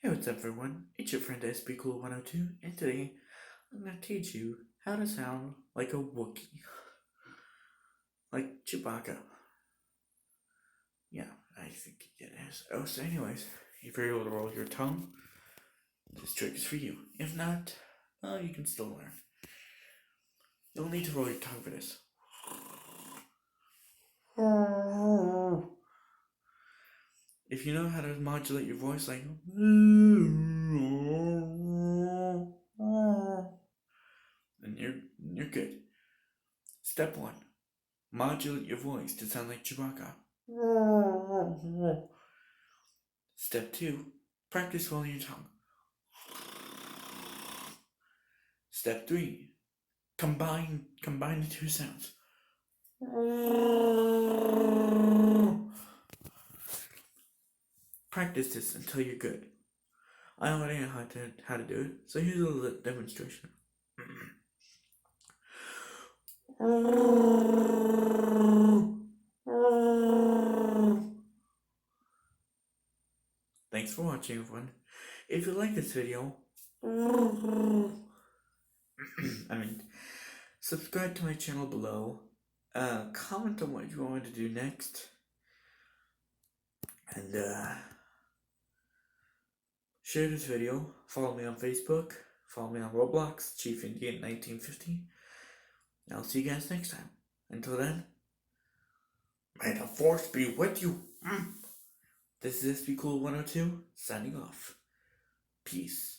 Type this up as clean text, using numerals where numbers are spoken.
Hey, what's up, everyone? It's your friend SBCool102, and today I'm going to teach you how to sound like a Wookiee. Like Chewbacca. Yeah, I think it is. Oh, so anyways, if you're able to roll your tongue, this trick is for you. If not, well, you can still learn. You'll need to roll your tongue for this. If you know how to modulate your voice like then you're good. Step 1. Modulate your voice to sound like Chewbacca. Step 2. Practice rolling your tongue. Step 3. Combine the two sounds. Practice this until you're good. I already know how to do it, so here's a little demonstration. Thanks for watching, everyone. If you like this video, subscribe to my channel below. Comment on what you want me to do next. And, share this video. Follow me on Facebook. Follow me on Roblox, Chief Indian 1950. And I'll see you guys next time. Until then, may the Force be with you. This is SBCool102, signing off. Peace.